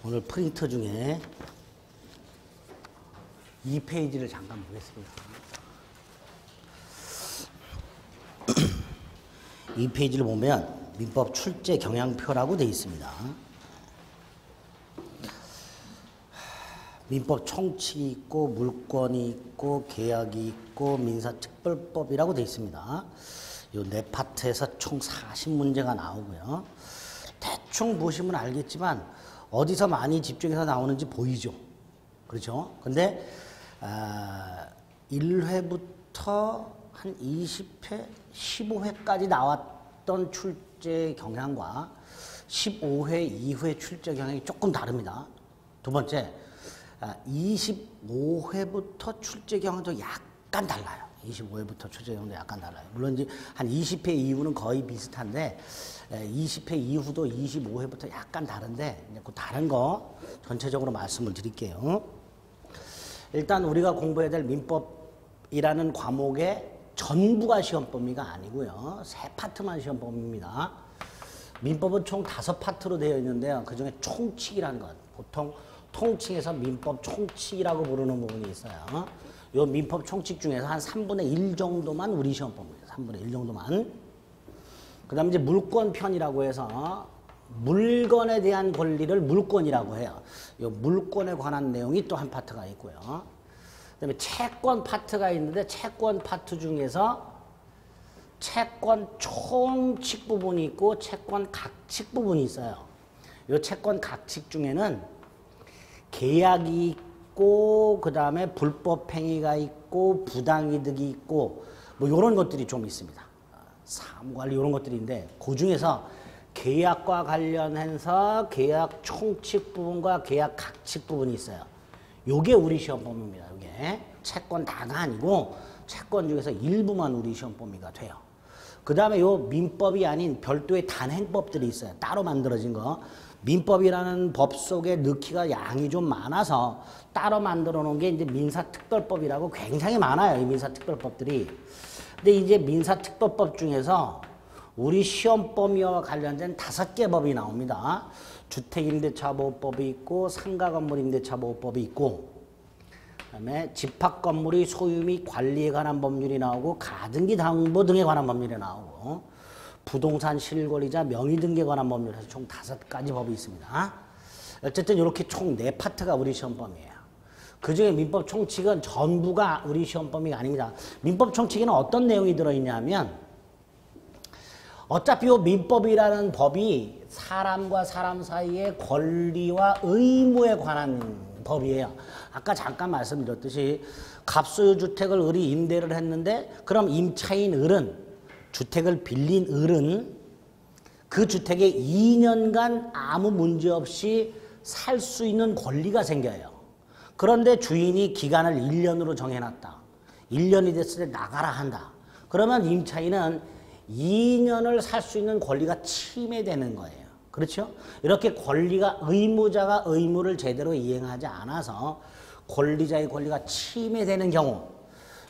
오늘 프린터 중에 이 페이지를 잠깐 보겠습니다. 이 페이지를 보면 민법 출제 경향표라고 되어 있습니다. 민법 총칙이 있고 물권이 있고 계약이 있고 민사특별법이라고 되어 있습니다. 이 네 파트에서 총 40문제가 나오고요. 대충 보시면 알겠지만 어디서 많이 집중해서 나오는지 보이죠. 그렇죠? 근데 1회부터 한 20회, 15회까지 나왔던 출제 경향과 15회, 2회 출제 경향이 조금 다릅니다. 두 번째, 25회부터 출제 경향도 약간 달라요. 25회부터 출제 경향도 약간 달라요. 물론 이제 한 20회 이후는 거의 비슷한데 20회 이후도 25회부터 약간 다른데 그 다른 거 전체적으로 말씀을 드릴게요. 일단 우리가 공부해야 될 민법이라는 과목의 전부가 시험 범위가 아니고요. 3파트만 시험 범위입니다. 민법은 총 5파트로 되어 있는데요. 그 중에 총칙이라는 것, 보통 통칭해서 민법 총칙이라고 부르는 부분이 있어요. 이 민법 총칙 중에서 한 3분의 1 정도만 우리 시험 범위입니다. 3분의 1 정도만. 그 다음에 이제 물권편이라고 해서 물건에 대한 권리를 물권이라고 해요. 이 물권에 관한 내용이 또 한 파트가 있고요. 그 다음에 채권 파트가 있는데 채권 파트 중에서 채권 총칙 부분이 있고 채권 각칙 부분이 있어요. 이 채권 각칙 중에는 계약이 있고 그 다음에 불법행위가 있고 부당이득이 있고 뭐 이런 것들이 좀 있습니다. 사무관리 이런 것들인데 그 중에서 계약과 관련해서 계약 총칙 부분과 계약 각칙 부분이 있어요. 요게 우리 시험 범위입니다. 요게 채권 다가 아니고 채권 중에서 일부만 우리 시험 범위가 돼요. 그 다음에 요 민법이 아닌 별도의 단행법들이 있어요. 따로 만들어진 거. 민법이라는 법 속에 넣기가 양이 좀 많아서 따로 만들어 놓은 게 이제 민사특별법이라고 굉장히 많아요. 이 민사특별법들이. 근데 이제 민사특별법 중에서 우리 시험 범위와 관련된 5개 법이 나옵니다. 주택임대차보호법이 있고 상가건물임대차보호법이 있고 그다음에 집합건물의 소유 및 관리에 관한 법률이 나오고 가등기 담보 등에 관한 법률이 나오고 부동산 실권리자 명의 등기에 관한 법률에서 총 5가지 법이 있습니다. 어쨌든 이렇게 총 4파트가 우리 시험 범위예요. 그중에 민법 총칙은 전부가 우리 시험 범위가 아닙니다. 민법 총칙에는 어떤 내용이 들어있냐면 어차피 이 민법이라는 법이 사람과 사람 사이의 권리와 의무에 관한 법이에요. 아까 잠깐 말씀드렸듯이 갑소유주택을 을이 임대를 했는데 그럼 임차인 을은 주택을 빌린 을은 그 주택에 2년간 아무 문제 없이 살 수 있는 권리가 생겨요. 그런데 주인이 기간을 1년으로 정해놨다. 1년이 됐을 때 나가라 한다. 그러면 임차인은 2년을 살 수 있는 권리가 침해되는 거예요. 그렇죠? 이렇게 권리가 의무자가 의무를 제대로 이행하지 않아서 권리자의 권리가 침해되는 경우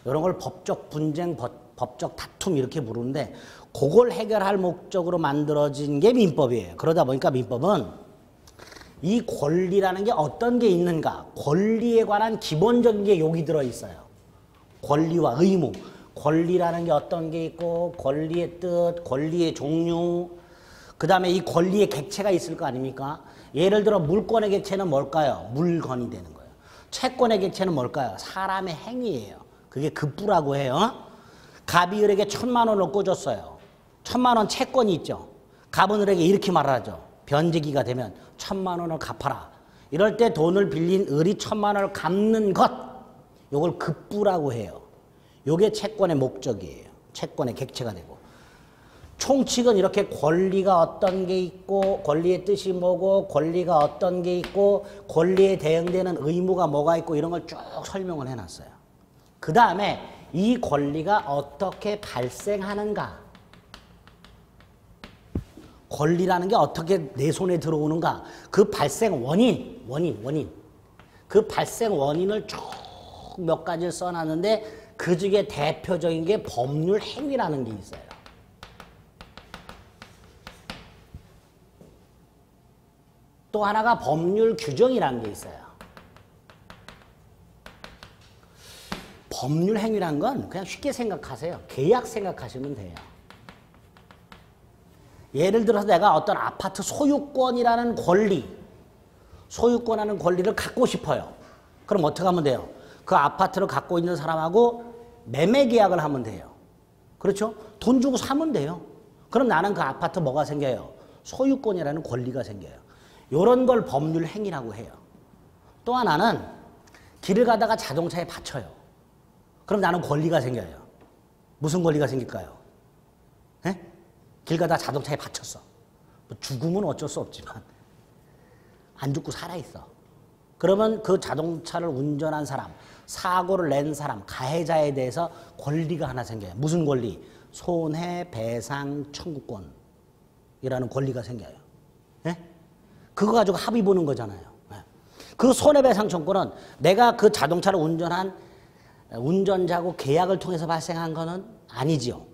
이런 걸 법적 분쟁, 법적 다툼 이렇게 부르는데 그걸 해결할 목적으로 만들어진 게 민법이에요. 그러다 보니까 민법은 이 권리라는 게 어떤 게 있는가, 권리에 관한 기본적인 게 여기 들어있어요. 권리와 의무. 권리라는 게 어떤 게 있고 권리의 뜻, 권리의 종류, 그 다음에 이 권리의 객체가 있을 거 아닙니까? 예를 들어 물권의 객체는 뭘까요? 물건이 되는 거예요. 채권의 객체는 뭘까요? 사람의 행위예요. 그게 급부라고 해요. 갑이 을에게 1,000만 원을 꿔줬어요. 1,000만 원 채권이 있죠. 갑은 을에게 이렇게 말하죠. 변제기가 되면 1,000만 원을 갚아라. 이럴 때 돈을 빌린 을이 1,000만 원을 갚는 것, 이걸 급부라고 해요. 이게 채권의 목적이에요. 채권의 객체가 되고. 총칙은 이렇게 권리가 어떤 게 있고 권리의 뜻이 뭐고 권리가 어떤 게 있고 권리에 대응되는 의무가 뭐가 있고 이런 걸 쭉 설명을 해놨어요. 그 다음에 이 권리가 어떻게 발생하는가, 권리라는 게 어떻게 내 손에 들어오는가, 그 발생 원인. 그 발생 원인을 쭉 몇 가지를 써놨는데 그 중에 대표적인 게 법률 행위라는 게 있어요. 또 하나가 법률 규정이라는 게 있어요. 법률 행위란 건 그냥 쉽게 생각하세요. 계약 생각하시면 돼요. 예를 들어서 내가 어떤 아파트 소유권이라는 권리, 소유권이라는 권리를 갖고 싶어요. 그럼 어떻게 하면 돼요? 그 아파트를 갖고 있는 사람하고 매매 계약을 하면 돼요. 그렇죠? 돈 주고 사면 돼요. 그럼 나는 그 아파트 뭐가 생겨요? 소유권이라는 권리가 생겨요. 이런 걸 법률 행위라고 해요. 또 하나는 길을 가다가 자동차에 받쳐요. 그럼 나는 권리가 생겨요. 무슨 권리가 생길까요? 에? 길 가다가 자동차에 받쳤어. 뭐 죽으면 어쩔 수 없지만 안 죽고 살아있어. 그러면 그 자동차를 운전한 사람, 사고를 낸 사람, 가해자에 대해서 권리가 하나 생겨요. 무슨 권리? 손해배상 청구권이라는 권리가 생겨요. 예? 그거 가지고 합의 보는 거잖아요. 예. 그 손해배상 청구권은 내가 그 자동차를 운전한 운전자하고 계약을 통해서 발생한 거는 아니지요.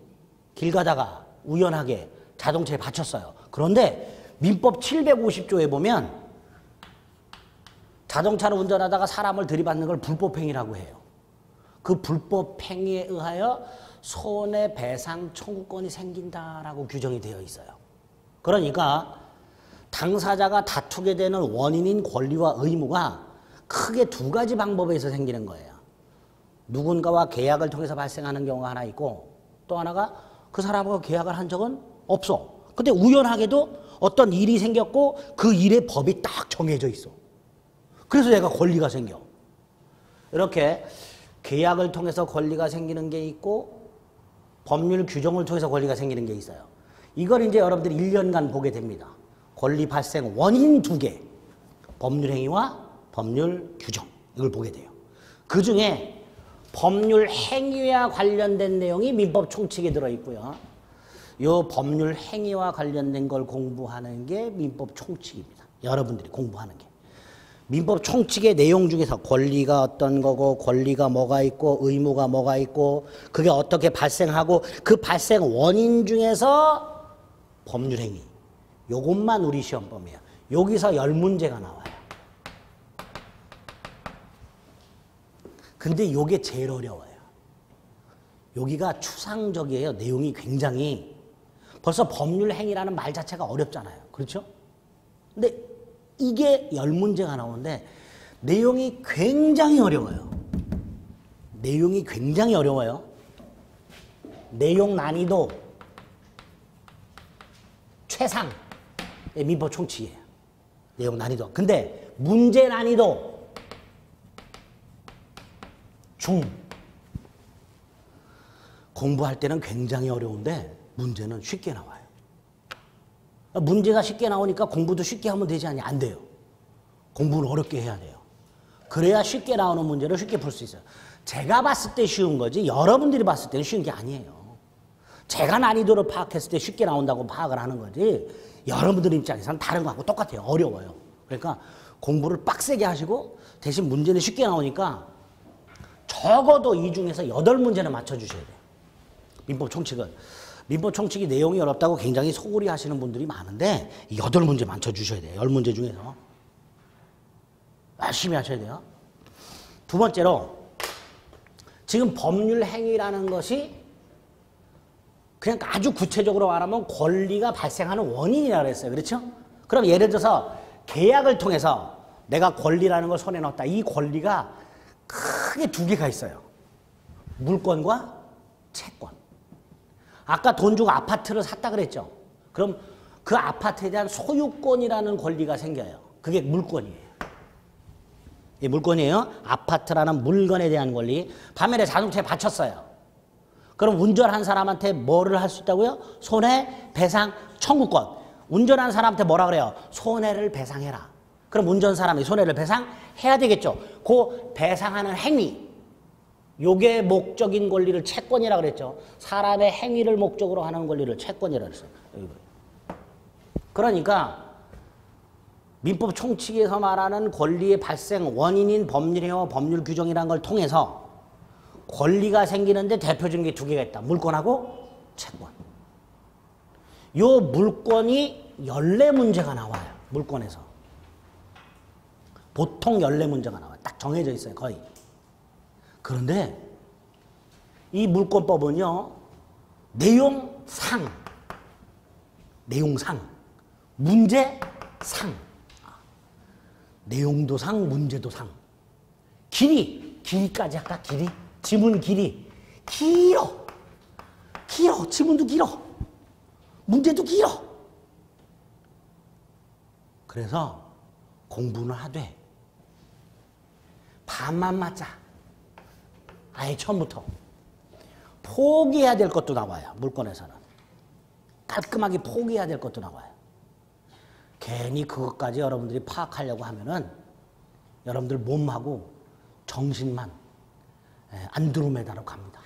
길 가다가 우연하게 자동차에 받쳤어요. 그런데 민법 750조에 보면 자동차를 운전하다가 사람을 들이받는 걸 불법행위라고 해요. 그 불법행위에 의하여 손해배상 청구권이 생긴다라고 규정이 되어 있어요. 그러니까 당사자가 다투게 되는 원인인 권리와 의무가 크게 두 가지 방법에서 생기는 거예요. 누군가와 계약을 통해서 발생하는 경우가 하나 있고 또 하나가 그 사람하고 계약을 한 적은 없어. 근데 우연하게도 어떤 일이 생겼고 그 일의 법이 딱 정해져 있어. 그래서 얘가 권리가 생겨. 이렇게 계약을 통해서 권리가 생기는 게 있고 법률 규정을 통해서 권리가 생기는 게 있어요. 이걸 이제 여러분들이 1년간 보게 됩니다. 권리 발생 원인 2개. 법률 행위와 법률 규정. 이걸 보게 돼요. 그 중에 법률 행위와 관련된 내용이 민법 총칙에 들어있고요. 이 법률 행위와 관련된 걸 공부하는 게 민법 총칙입니다. 여러분들이 공부하는 게. 민법 총칙의 내용 중에서 권리가 어떤 거고 권리가 뭐가 있고 의무가 뭐가 있고 그게 어떻게 발생하고 그 발생 원인 중에서 법률 행위. 요것만 우리 시험 범위야. 여기서 10문제가 나와요. 근데 요게 제일 어려워요. 여기가 추상적이에요. 내용이 굉장히. 벌써 법률 행위라는 말 자체가 어렵잖아요. 그렇죠? 근데 이게 10문제가 나오는데 내용이 굉장히 어려워요. 내용이 굉장히 어려워요. 내용 난이도 최상의 민법 총칙이에요. 내용 난이도. 근데 문제 난이도 중. 공부할 때는 굉장히 어려운데 문제는 쉽게 나와요. 문제가 쉽게 나오니까 공부도 쉽게 하면 되지 않냐? 안 돼요. 공부는 어렵게 해야 돼요. 그래야 쉽게 나오는 문제를 쉽게 풀 수 있어요. 제가 봤을 때 쉬운 거지 여러분들이 봤을 때는 쉬운 게 아니에요. 제가 난이도를 파악했을 때 쉽게 나온다고 파악을 하는 거지 여러분들 입장에서는 다른 거하고 똑같아요. 어려워요. 그러니까 공부를 빡세게 하시고 대신 문제는 쉽게 나오니까 적어도 이 중에서 8문제는 맞춰주셔야 돼요. 민법 총칙은. 민법 총칙이 내용이 어렵다고 굉장히 소홀히 하시는 분들이 많은데 8문제 맞춰주셔야 돼요. 10문제 중에서. 열심히 하셔야 돼요. 두 번째로 지금 법률 행위라는 것이 그냥 아주 구체적으로 말하면 권리가 발생하는 원인이라고 했어요. 그렇죠? 그럼 예를 들어서 계약을 통해서 내가 권리라는 걸 손에 넣었다. 이 권리가 크게 2개가 있어요. 물권과 채권. 아까 돈 주고 아파트를 샀다 그랬죠. 그럼 그 아파트에 대한 소유권이라는 권리가 생겨요. 그게 물권이에요. 이 물권이에요. 아파트라는 물건에 대한 권리. 반면에 자동차에 받쳤어요. 그럼 운전한 사람한테 뭐를 할 수 있다고요? 손해배상 청구권. 운전한 사람한테 뭐라 그래요? 손해를 배상해라. 그럼 운전 사람이 손해를 배상해야 되겠죠. 그 배상하는 행위. 요게 목적인 권리를 채권이라고 그랬죠. 사람의 행위를 목적으로 하는 권리를 채권이라고 그랬어요. 그러니까 민법 총칙에서 말하는 권리의 발생 원인인 법률행위와 법률 규정이라는 걸 통해서 권리가 생기는데 대표적인 게 2개가 있다. 물권하고 채권. 요 물권이 14문제가 나와요. 물권에서. 보통 14문제가 나와요. 딱 정해져 있어요, 거의. 그런데 이 물권법은요, 내용상, 문제상, 내용도 상, 문제도 상, 길이까지 할까? 길이? 지문 길이. 길어. 지문도 길어. 문제도 길어. 그래서 공부는 하되 반만 맞자. 아예 처음부터. 포기해야 될 것도 나와요. 물권에서는. 깔끔하게 포기해야 될 것도 나와요. 괜히 그것까지 여러분들이 파악하려고 하면은 여러분들 몸하고 정신만 안드로메다로 갑니다.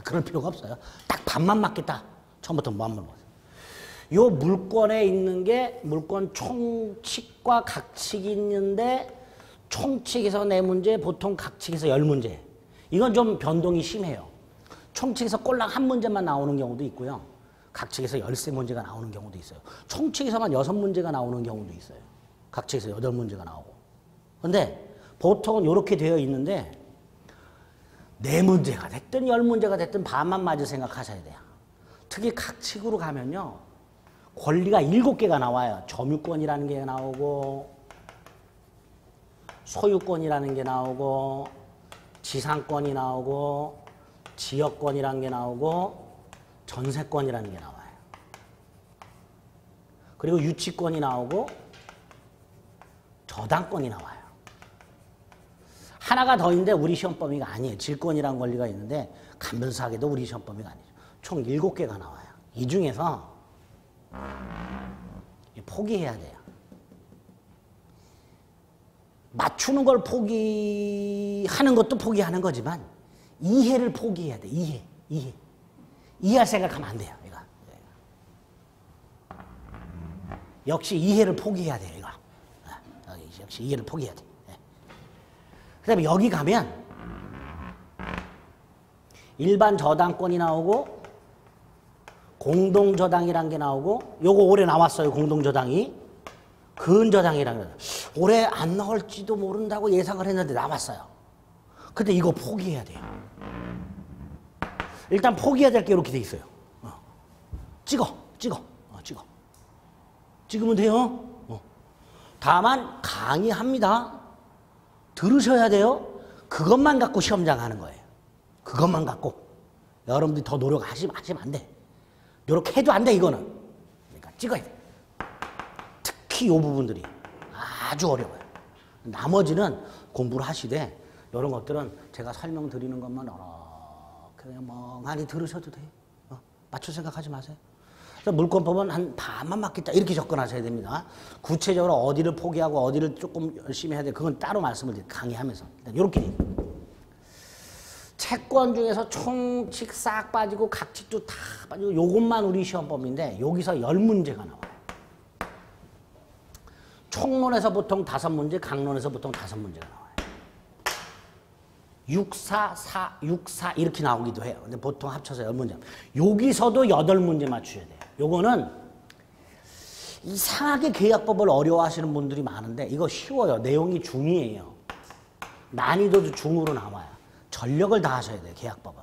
그럴 필요가 없어요. 딱 반만 맞겠다. 처음부터 뭐한 번 보세요. 요 물권에 있는 게 물권 총칙과 각칙이 있는데 총칙에서 4문제, 보통 각칙에서 10문제. 이건 좀 변동이 심해요. 총칙에서 꼴랑 한 문제만 나오는 경우도 있고요. 각칙에서 13문제가 나오는 경우도 있어요. 총칙에서만 6문제가 나오는 경우도 있어요. 각칙에서 8문제가 나오고. 근데 보통은 이렇게 되어 있는데 4문제가 됐든 10문제가 됐든 반만 맞을 생각하셔야 돼요. 특히 각칙으로 가면요. 권리가 7개가 나와요. 점유권이라는 게 나오고 소유권이라는 게 나오고 지상권이 나오고 지역권이라는 게 나오고 전세권이라는 게 나와요. 그리고 유치권이 나오고 저당권이 나와요. 하나가 더 있는데 우리 시험 범위가 아니에요. 질권이라는 권리가 있는데 간변수학에도 우리 시험 범위가 아니죠. 총 7개가 나와요. 이 중에서 포기해야 돼요. 맞추는 걸 포기하는 것도 포기하는 거지만 이해를 포기해야 돼. 이해할 생각하면 안 돼요. 이거. 역시 이해를 포기해야 돼요. 이거. 역시 이해를 포기해야 돼. 그 다음에 여기 가면 일반 저당권이 나오고 공동저당이란 게 나오고 요거 올해 나왔어요. 공동저당이. 근저당이라는 거. 올해 안 나올지도 모른다고 예상을 했는데 나왔어요. 근데 이거 포기해야 돼요. 일단 포기해야 될 게 이렇게 돼 있어요. 찍으면 돼요. 다만 강의합니다. 들으셔야 돼요. 그것만 갖고 시험장 하는 거예요. 그것만 갖고. 여러분들이 더 노력하시면 안 돼. 노력해도 안 돼, 이거는. 그러니까 찍어야 돼. 특히 이 부분들이 아주 어려워요. 나머지는 공부를 하시되 이런 것들은 제가 설명드리는 것만 그냥 멍하니 들으셔도 돼요. 맞출 생각하지 마세요. 물권법은 한 반만 맞겠다 이렇게 접근하셔야 됩니다. 구체적으로 어디를 포기하고 어디를 조금 열심히 해야 돼 그건 따로 말씀을 드릴게요. 강의하면서. 이렇게 돼요. 채권 중에서 총칙 싹 빠지고 각칙도 다 빠지고 요것만 우리 시험법인데 여기서 10문제가 나와요. 총론에서 보통 5문제, 강론에서 보통 5문제가 나와요. 6, 4 이렇게 나오기도 해요. 근데 보통 합쳐서 10문제. 여기서도 8문제 맞추셔야 돼요. 요거는 이상하게 계약법을 어려워하시는 분들이 많은데 이거 쉬워요. 내용이 중이에요. 난이도도 중으로 나와요. 전력을 다하셔야 돼요. 계약법은.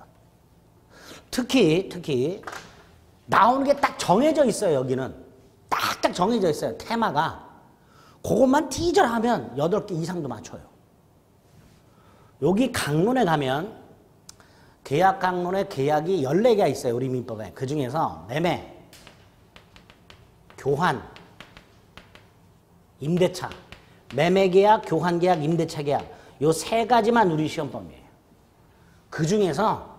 특히 나오는 게 딱 정해져 있어요. 여기는. 딱 정해져 있어요. 테마가. 그것만 티절하면 8개 이상도 맞춰요. 여기 강론에 가면 계약 강론에 계약이 14개가 있어요. 우리 민법에. 그 중에서 매매, 교환, 임대차, 매매계약, 교환계약, 임대차 계약 요 3가지만 우리 시험법이에요. 그 중에서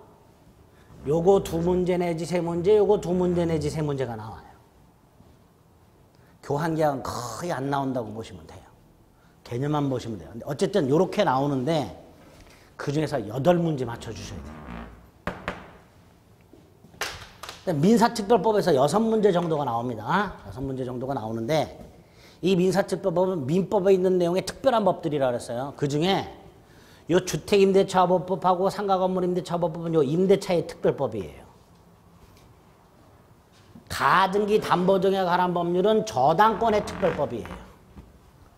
요거 2문제 내지 3문제, 요거 2문제 내지 3문제가 나와요. 교환계약은 거의 안 나온다고 보시면 돼요. 개념만 보시면 돼요. 근데 어쨌든 요렇게 나오는데 그 중에서 8문제 맞춰주셔야 돼요. 민사특별법에서 6문제 정도가 나옵니다. 6문제 정도가 나오는데 이 민사특별법은 민법에 있는 내용의 특별한 법들이라 그랬어요. 그 중에 요 주택임대차업법하고 상가건물임대차업법은 요 임대차의 특별법이에요. 가등기 담보등에 관한 법률은 저당권의 특별법이에요.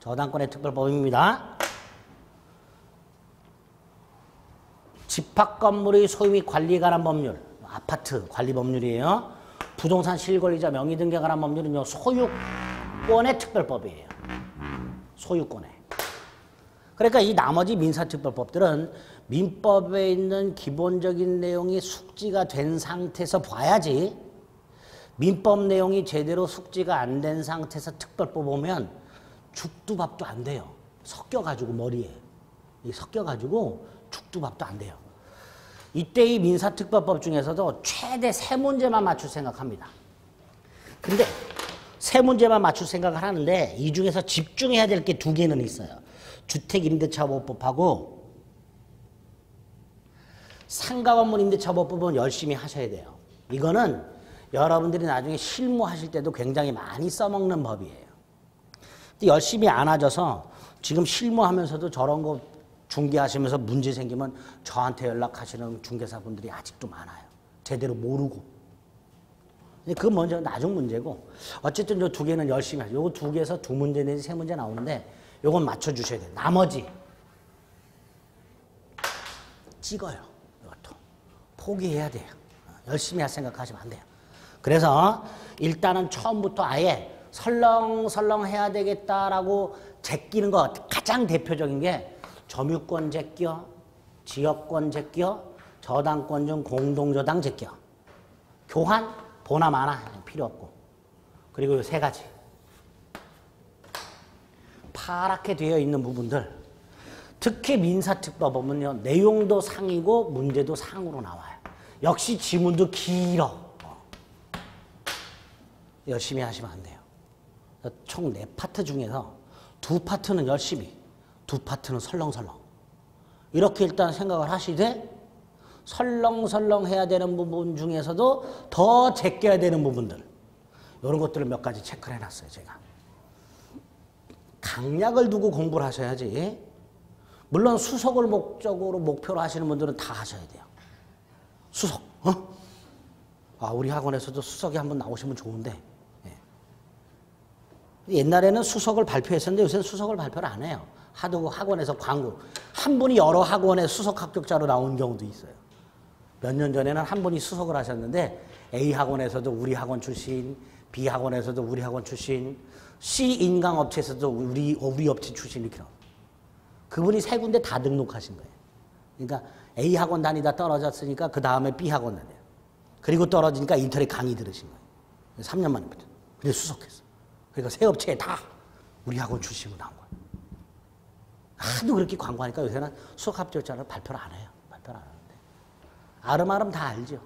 저당권의 특별법입니다. 집합 건물의 소유 및 관리에 관한 법률, 아파트 관리 법률이에요. 부동산 실권리자 명의 등기에 관한 법률은요, 소유권의 특별법이에요. 소유권에. 그러니까 이 나머지 민사특별법들은 민법에 있는 기본적인 내용이 숙지가 된 상태에서 봐야지, 민법 내용이 제대로 숙지가 안 된 상태에서 특별법 보면 죽도 밥도 안 돼요. 섞여가지고 머리에. 섞여가지고 죽도 밥도 안 돼요. 이때 이 민사특별법 중에서도 최대 3문제만 맞출 생각합니다. 근데 3문제만 맞출 생각을 하는데 이 중에서 집중해야 될 게 2개는 있어요. 주택임대차보호법하고 상가건물 임대차보호법은 열심히 하셔야 돼요. 이거는 여러분들이 나중에 실무하실 때도 굉장히 많이 써먹는 법이에요. 근데 열심히 안 하셔서 지금 실무하면서도 저런 거 중개하시면서 문제 생기면 저한테 연락하시는 중개사분들이 아직도 많아요. 제대로 모르고. 그건 먼저 나중 문제고, 어쨌든 요 2개는 열심히 하죠. 요거 2개에서 2문제 내지 3문제 나오는데 요건 맞춰주셔야 돼요. 나머지 찍어요. 이것도 포기해야 돼요. 열심히 할 생각하시면 안 돼요. 그래서 일단은 처음부터 아예 설렁설렁 해야 되겠다라고 제끼는 거, 가장 대표적인 게 점유권 제껴, 지역권 제껴, 저당권 중 공동저당 제껴. 교환, 보나 마나 필요 없고. 그리고 3가지. 파랗게 되어 있는 부분들. 특히 민사특별법은요, 내용도 상이고 문제도 상으로 나와요. 역시 지문도 길어. 열심히 하시면 안 돼요. 총 4파트 중에서 2파트는 열심히, 2파트는 설렁설렁. 이렇게 일단 생각을 하시되 설렁설렁 해야 되는 부분 중에서도 더 제껴야 되는 부분들, 이런 것들을 몇 가지 체크를 해놨어요. 제가 강약을 두고 공부를 하셔야지. 물론 수석을 목표로 하시는 분들은 다 하셔야 돼요. 수석. 우리 학원에서도 수석이 한번 나오시면 좋은데, 옛날에는 수석을 발표했었는데 요새는 수석을 발표를 안 해요. 하도 학원에서 광고. 한 분이 여러 학원에 수석 합격자로 나온 경우도 있어요. 몇 년 전에는 한 분이 수석을 하셨는데 A 학원에서도 우리 학원 출신, B 학원에서도 우리 학원 출신, C 인강업체에서도 우리 업체 출신 이렇게 나와요. 그분이 3군데 다 등록하신 거예요. 그러니까 A 학원 다니다 떨어졌으니까 그 다음에 B 학원 다녀요. 그리고 떨어지니까 인터넷 강의 들으신 거예요. 3년 만에부터. 그래서 수석했어. 그러니까 새 업체에 다 우리 학원 출신으로 나온 거예요. 하도 그렇게 광고하니까 요새는 수석 합격자를 발표를 안 해요. 발표를 안 하는데. 아름아름 다 알죠.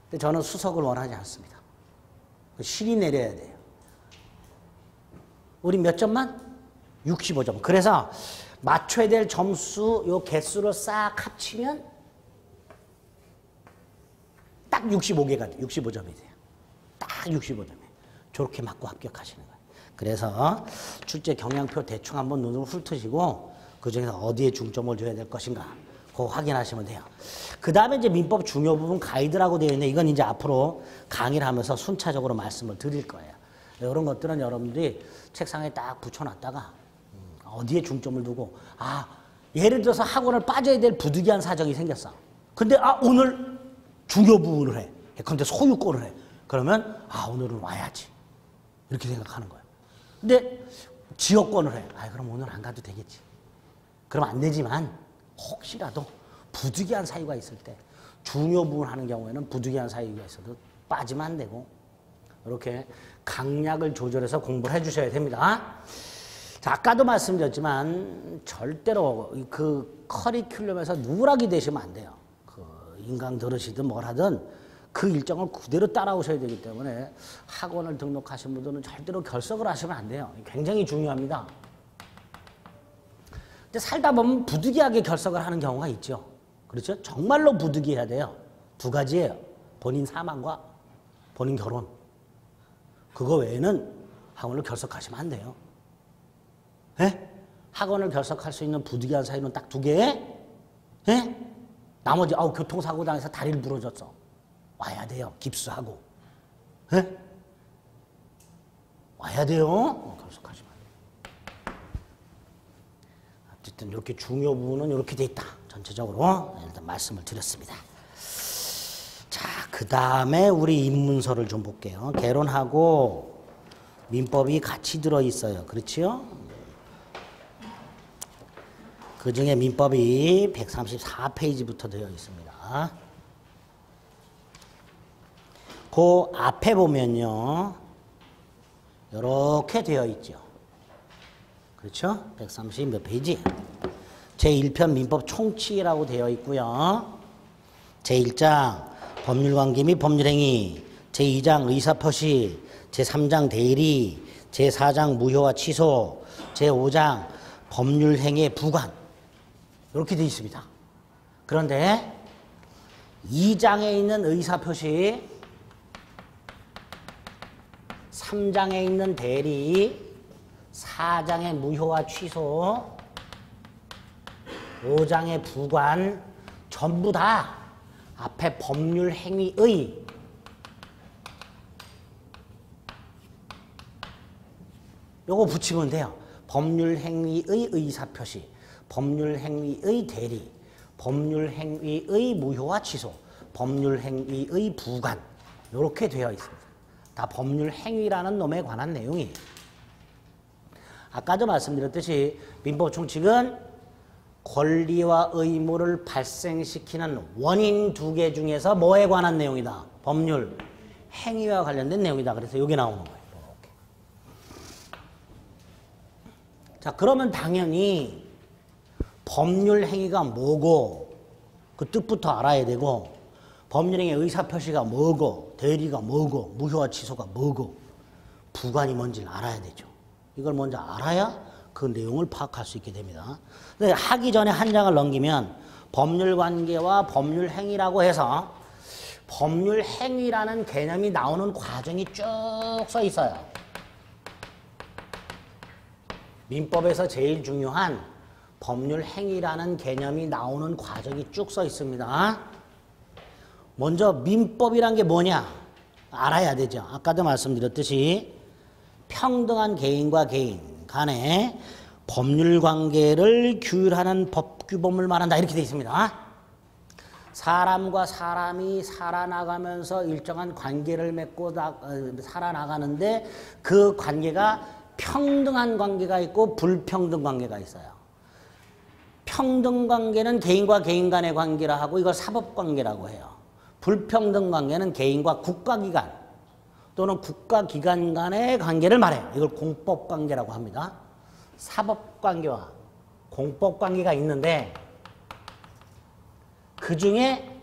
근데 저는 수석을 원하지 않습니다. 실이 내려야 돼요. 우리 몇 점만? 65점. 그래서 맞춰야 될 점수, 요 개수를 싹 합치면 딱 65개가 돼요. 65점이 돼요. 딱 65점이에요. 저렇게 맞고 합격하시는 거예요. 그래서 출제 경향표 대충 한번 눈으로 훑으시고 그중에서 어디에 중점을 줘야 될 것인가 그거 확인하시면 돼요. 그 다음에 이제 민법 중요 부분 가이드라고 되어 있는데 이건 이제 앞으로 강의를 하면서 순차적으로 말씀을 드릴 거예요. 이런 것들은 여러분들이 책상에 딱 붙여놨다가 어디에 중점을 두고 예를 들어서 학원을 빠져야 될 부득이한 사정이 생겼어. 근데 오늘 중요 부분을 해. 근데 소유권을 해. 그러면 오늘은 와야지. 이렇게 생각하는 거예요. 근데 지역권을 해. 그럼 오늘 안 가도 되겠지. 그럼 안 되지만 혹시라도 부득이한 사유가 있을 때 중요 부분 하는 경우에는 부득이한 사유가 있어도 빠지면 안 되고 이렇게 강약을 조절해서 공부를 해주셔야 됩니다. 자, 아까도 말씀드렸지만 절대로 그 커리큘럼에서 누락이 되시면 안 돼요. 그 인강 들으시든 뭘 하든 그 일정을 그대로 따라오셔야 되기 때문에 학원을 등록하신 분들은 절대로 결석을 하시면 안 돼요. 굉장히 중요합니다. 근데 살다 보면 부득이하게 결석을 하는 경우가 있죠. 그렇죠? 정말로 부득이해야 돼요. 2가지예요. 본인 사망과 본인 결혼. 그거 외에는 학원을 결석하시면 안 돼요. 학원을 결석할 수 있는 부득이한 사유는 딱 2개. 나머지 교통사고 당해서 다리를 부러졌어. 와야 돼요. 깁스하고. 와야 돼요. 결석하시면. 하여튼 이렇게 중요 부분은 이렇게 돼 있다. 전체적으로 일단 말씀을 드렸습니다. 자, 그 다음에 우리 입문서를 좀 볼게요. 개론하고 민법이 같이 들어있어요. 그렇지요? 그 중에 민법이 134페이지부터 되어 있습니다. 그 앞에 보면요. 이렇게 되어 있죠. 그렇죠? 130 몇 페이지? 제1편 민법 총칙이라고 되어 있고요. 제1장 법률관계 및 법률행위, 제2장 의사표시, 제3장 대리, 제4장 무효와 취소, 제5장 법률행위의 부관 이렇게 되어 있습니다. 그런데 2장에 있는 의사표시, 3장에 있는 대리, 4장의 무효와 취소, 5장의 부관 전부 다 앞에 법률행위의 요거 붙이면 돼요. 법률행위의 의사표시, 법률행위의 대리, 법률행위의 무효와 취소, 법률행위의 부관 이렇게 되어 있습니다. 다 법률행위라는 놈에 관한 내용이에요. 아까도 말씀드렸듯이 민법 총칙은 권리와 의무를 발생시키는 원인 2개 중에서 뭐에 관한 내용이다? 법률 행위와 관련된 내용이다. 그래서 여기 나오는 거예요. 이렇게. 자, 그러면 당연히 법률 행위가 뭐고 그 뜻부터 알아야 되고 법률행위 의사표시가 뭐고 대리가 뭐고 무효와 취소가 뭐고 부관이 뭔지를 알아야 되죠. 이걸 먼저 알아야 그 내용을 파악할 수 있게 됩니다. 근데 하기 전에 한 장을 넘기면 법률관계와 법률행위라고 해서 법률행위라는 개념이 나오는 과정이 쭉 써 있어요. 민법에서 제일 중요한 법률행위라는 개념이 나오는 과정이 쭉 써 있습니다. 먼저 민법이란 게 뭐냐 알아야 되죠. 아까도 말씀드렸듯이 평등한 개인과 개인 간의 법률관계를 규율하는 법규범을 말한다 이렇게 되어 있습니다. 사람과 사람이 살아나가면서 일정한 관계를 맺고 살아나가는데 그 관계가 평등한 관계가 있고 불평등 관계가 있어요. 평등 관계는 개인과 개인 간의 관계라 하고 이걸 사법관계라고 해요. 불평등 관계는 개인과 국가기관 또는 국가기관 간의 관계를 말해요. 이걸 공법관계라고 합니다. 사법관계와 공법관계가 있는데 그 중에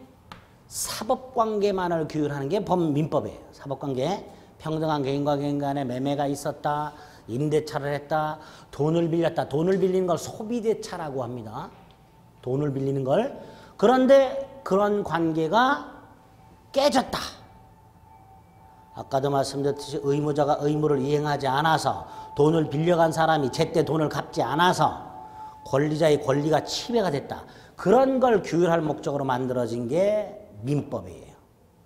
사법관계만을 규율하는 게 민법이에요. 사법관계, 평등한 개인과 개인 간의 매매가 있었다, 임대차를 했다, 돈을 빌렸다. 돈을 빌리는 걸 소비대차라고 합니다. 돈을 빌리는 걸. 그런데 그런 관계가 깨졌다. 아까도 말씀드렸듯이 의무자가 의무를 이행하지 않아서 돈을 빌려간 사람이 제때 돈을 갚지 않아서 권리자의 권리가 침해가 됐다. 그런 걸 규율할 목적으로 만들어진 게 민법이에요.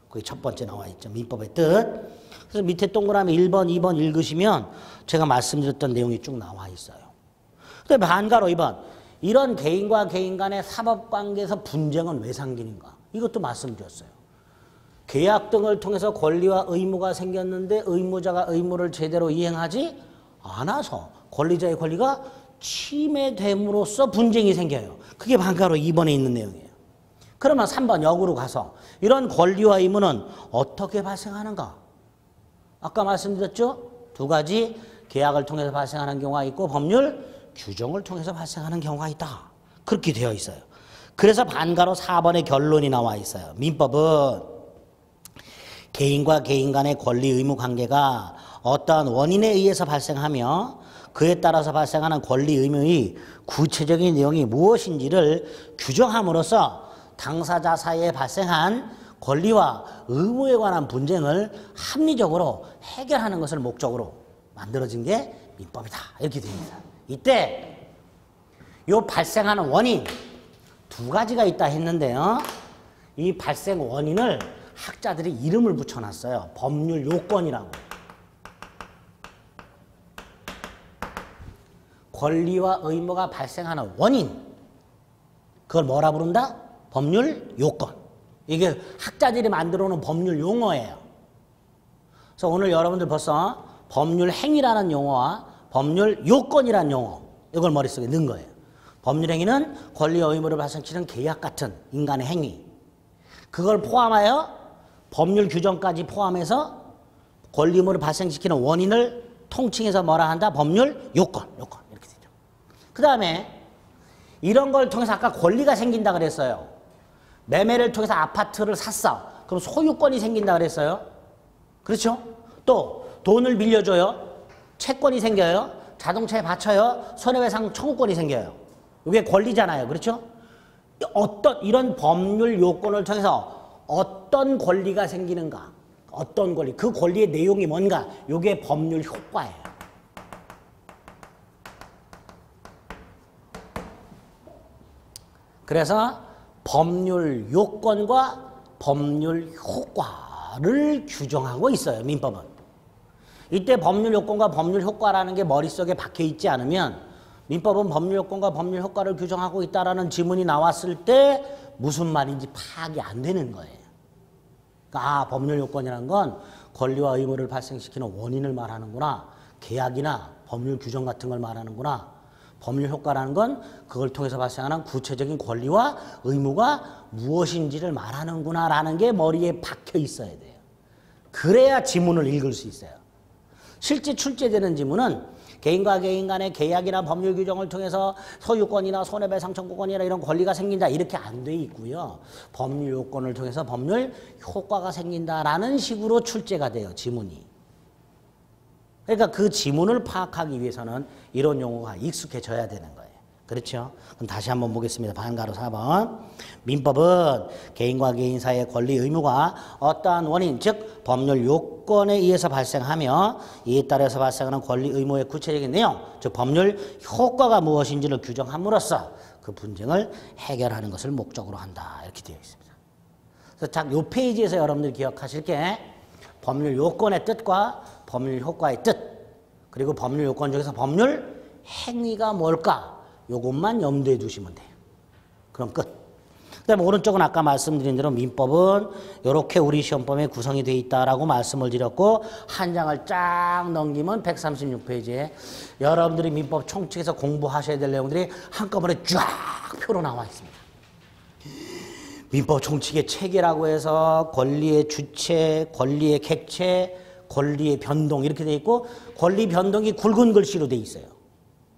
그게 첫 번째 나와 있죠. 민법의 뜻. 그래서 밑에 동그라미 1번, 2번 읽으시면 제가 말씀드렸던 내용이 쭉 나와 있어요. 근데 반가로 2번. 이런 개인과 개인 간의 사법관계에서 분쟁은 왜 생기는가? 이것도 말씀드렸어요. 계약 등을 통해서 권리와 의무가 생겼는데 의무자가 의무를 제대로 이행하지 않아서 권리자의 권리가 침해됨으로써 분쟁이 생겨요. 그게 반가로 2번에 있는 내용이에요. 그러면 3번 역으로 가서 이런 권리와 의무는 어떻게 발생하는가? 아까 말씀드렸죠? 두 가지 계약을 통해서 발생하는 경우가 있고 법률 규정을 통해서 발생하는 경우가 있다. 그렇게 되어 있어요. 그래서 반가로 4번의 결론이 나와 있어요. 민법은 개인과 개인 간의 권리 의무 관계가 어떠한 원인에 의해서 발생하며 그에 따라서 발생하는 권리 의무의 구체적인 내용이 무엇인지를 규정함으로써 당사자 사이에 발생한 권리와 의무에 관한 분쟁을 합리적으로 해결하는 것을 목적으로 만들어진 게 민법이다. 이렇게 됩니다. 이때 이 발생하는 원인 두 가지가 있다 했는데요. 이 발생 원인을 학자들이 이름을 붙여놨어요. 법률 요건이라고. 권리와 의무가 발생하는 원인. 그걸 뭐라 부른다? 법률 요건. 이게 학자들이 만들어 놓은 법률 용어예요. 그래서 오늘 여러분들 벌써 법률 행위라는 용어와 법률 요건이라는 용어, 이걸 머릿속에 넣은 거예요. 법률 행위는 권리와 의무를 발생시키는 계약 같은 인간의 행위. 그걸 포함하여 법률 규정까지 포함해서 권리 의무를 발생시키는 원인을 통칭해서 뭐라 한다? 법률 요건. 이렇게 되죠. 그 다음에 이런 걸 통해서 아까 권리가 생긴다 그랬어요. 매매를 통해서 아파트를 샀어. 그럼 소유권이 생긴다 그랬어요. 그렇죠? 또 돈을 빌려줘요. 채권이 생겨요. 자동차에 바쳐요. 손해배상 청구권이 생겨요. 이게 권리잖아요. 그렇죠? 이런 법률 요건을 통해서 어떤 권리가 생기는가? 어떤 권리? 그 권리의 내용이 뭔가? 이게 법률 효과예요. 그래서 법률 요건과 법률 효과를 규정하고 있어요. 민법은. 이때 법률 요건과 법률 효과라는 게 머릿속에 박혀 있지 않으면 민법은 법률 요건과 법률 효과를 규정하고 있다라는 지문이 나왔을 때 무슨 말인지 파악이 안 되는 거예요. 그러니까 법률 요건이라는 건 권리와 의무를 발생시키는 원인을 말하는구나. 계약이나 법률 규정 같은 걸 말하는구나. 법률 효과라는 건 그걸 통해서 발생하는 구체적인 권리와 의무가 무엇인지를 말하는구나라는 게 머리에 박혀 있어야 돼요. 그래야 지문을 읽을 수 있어요. 실제 출제되는 지문은 개인과 개인 간의 계약이나 법률 규정을 통해서 소유권이나 손해배상 청구권이나 이런 권리가 생긴다 이렇게 안 돼 있고요. 법률 요건을 통해서 법률 효과가 생긴다라는 식으로 출제가 돼요. 지문이. 그러니까 그 지문을 파악하기 위해서는 이런 용어가 익숙해져야 되는 거예요. 그렇죠? 그럼 다시 한번 보겠습니다. 반가로 4번. 민법은 개인과 개인 사이의 권리 의무가 어떠한 원인, 즉 법률 요건에 의해서 발생하며 이에 따라서 발생하는 권리 의무의 구체적인 내용, 즉 법률 효과가 무엇인지를 규정함으로써 그 분쟁을 해결하는 것을 목적으로 한다. 이렇게 되어 있습니다. 그래서 딱 이 페이지에서 여러분들이 기억하실 게 법률 요건의 뜻과 법률 효과의 뜻, 그리고 법률 요건 중에서 법률 행위가 뭘까? 요것만 염두에 두시면 돼요. 그럼 끝. 그 다음에 오른쪽은 아까 말씀드린 대로 민법은 이렇게 우리 시험범위에 구성이 되어 있다라고 말씀을 드렸고 한 장을 쫙 넘기면 136페이지에 여러분들이 민법 총칙에서 공부하셔야 될 내용들이 한꺼번에 쫙 표로 나와 있습니다. 민법 총칙의 체계라고 해서 권리의 주체, 권리의 객체, 권리의 변동 이렇게 돼 있고 권리 변동이 굵은 글씨로 돼 있어요.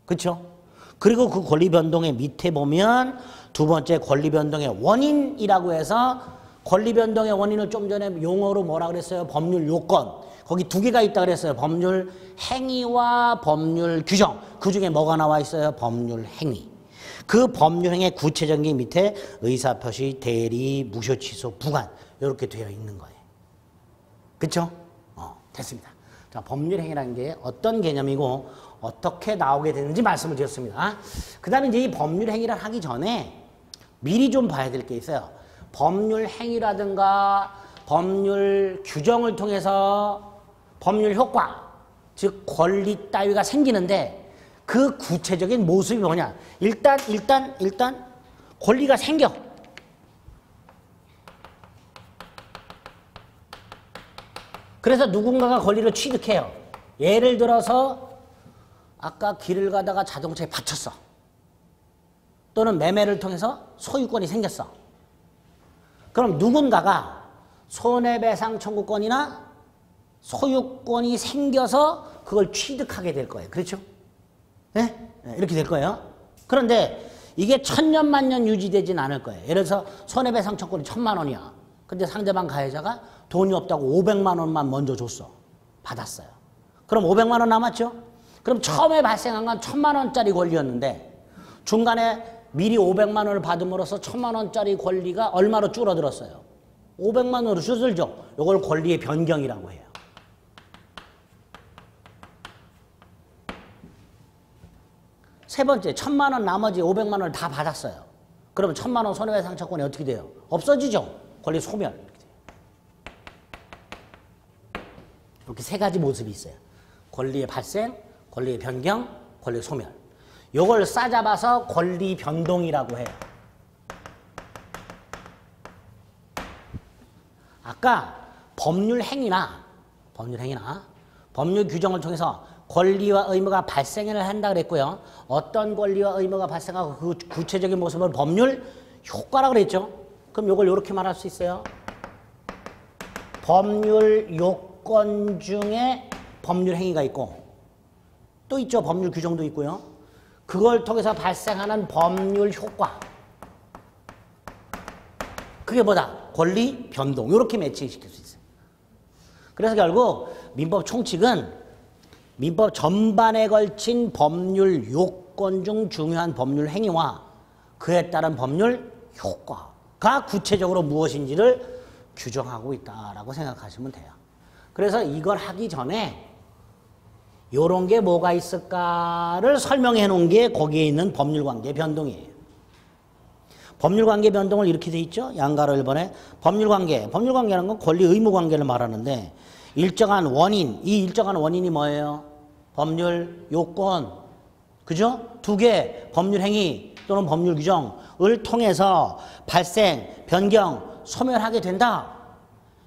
그렇죠? 그리고 그 권리 변동의 밑에 보면 두 번째 권리 변동의 원인이라고 해서 권리 변동의 원인을 좀 전에 용어로 뭐라 그랬어요? 법률 요건. 거기 두 개가 있다 그랬어요. 법률 행위와 법률 규정. 그 중에 뭐가 나와 있어요? 법률 행위. 그 법률 행위의 구체적인 게 밑에 의사표시, 대리, 무효 취소, 부관 이렇게 되어 있는 거예요. 그렇죠? 됐습니다. 자, 법률 행위라는 게 어떤 개념이고 어떻게 나오게 되는지 말씀을 드렸습니다. 그 다음에 이제 이 법률 행위를 하기 전에 미리 좀 봐야 될 게 있어요. 법률 행위라든가 법률 규정을 통해서 법률 효과, 즉 권리 따위가 생기는데 그 구체적인 모습이 뭐냐. 일단 권리가 생겨. 그래서 누군가가 권리를 취득해요. 예를 들어서 아까 길을 가다가 자동차에 받쳤어. 또는 매매를 통해서 소유권이 생겼어. 그럼 누군가가 손해배상 청구권이나 소유권이 생겨서 그걸 취득하게 될 거예요. 그렇죠? 네? 이렇게 될 거예요. 그런데 이게 천년만년 유지되진 않을 거예요. 예를 들어서 손해배상 청구권이 1,000만 원이야. 근데 상대방 가해자가 돈이 없다고 500만 원만 먼저 줬어. 받았어요. 그럼 500만 원 남았죠? 그럼 처음에 발생한 건 1,000만 원짜리 권리였는데 중간에 미리 500만 원을 받음으로써 1,000만 원짜리 권리가 얼마로 줄어들었어요? 500만 원으로 줄어들죠. 이걸 권리의 변경이라고 해요. 세 번째, 1,000만 원 나머지 500만 원을 다 받았어요. 그러면 1,000만 원 손해배상 청구권이 어떻게 돼요? 없어지죠. 권리 소멸. 이렇게 세 가지 모습이 있어요. 권리의 발생, 권리의 변경, 권리 소멸. 요걸 싸잡아서 권리 변동이라고 해요. 아까 법률 행위나 법률 규정을 통해서 권리와 의무가 발생을 한다 그랬고요. 어떤 권리와 의무가 발생하고 그 구체적인 모습을 법률 효과라고 그랬죠. 그럼 요걸 이렇게 말할 수 있어요. 법률 요건 중에 법률 행위가 있고 또 있죠. 법률 규정도 있고요. 그걸 통해서 발생하는 법률 효과. 그게 뭐다? 권리 변동. 이렇게 매칭시킬 수 있어요. 그래서 결국 민법 총칙은 민법 전반에 걸친 법률 요건 중 중요한 법률 행위와 그에 따른 법률 효과가 구체적으로 무엇인지를 규정하고 있다라고 생각하시면 돼요. 그래서 이걸 하기 전에 요런 게 뭐가 있을까를 설명해 놓은 게 거기에 있는 법률관계 변동이에요. 법률관계 변동을 이렇게 돼 있죠. 양가로 1번에 법률관계라는 건 권리 의무 관계를 말하는데 일정한 원인, 이 일정한 원인이 뭐예요? 법률 요건, 그죠? 두 개 법률 행위 또는 법률 규정을 통해서 발생, 변경, 소멸하게 된다.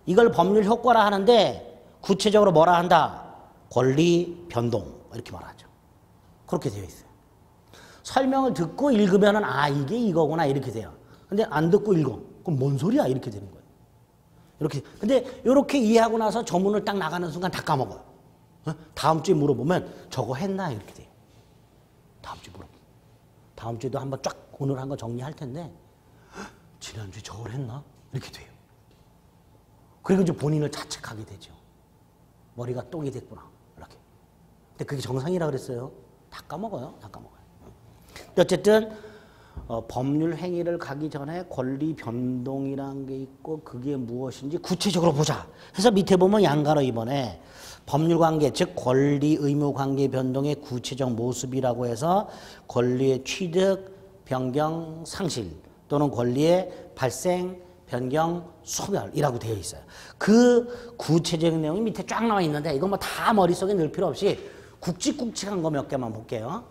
이걸 법률 효과라 하는데 구체적으로 뭐라 한다? 권리 변동 이렇게 말하죠. 그렇게 되어 있어요. 설명을 듣고 읽으면은 아 이게 이거구나 이렇게 돼요. 근데 안 듣고 읽어. 그럼 뭔 소리야 이렇게 되는 거예요. 이렇게. 근데 이렇게 이해하고 나서 저문을 딱 나가는 순간 다 까먹어요. 다음 주에 물어보면 저거 했나 이렇게 돼요. 다음 주에 물어보면. 다음 주에도 한번 쫙 오늘 한 거 정리할 텐데 지난주에 저걸 했나 이렇게 돼요. 그리고 이제 본인을 자책하게 되죠. 머리가 똥이 됐구나 이렇게. 근데 그게 정상이라 그랬어요. 다 까먹어요. 다 까먹어요. 어쨌든 법률 행위를 가기 전에 권리 변동이라는 게 있고 그게 무엇인지 구체적으로 보자. 그래서 밑에 보면 양가로 이번에 법률 관계 즉 권리 의무 관계 변동의 구체적 모습이라고 해서 권리의 취득, 변경, 상실 또는 권리의 발생, 변경, 소멸이라고 되어 있어요. 그 구체적인 내용이 밑에 쫙 나와 있는데 이거 뭐 다 머릿속에 넣을 필요 없이 굵직굵직한 거 몇 개만 볼게요.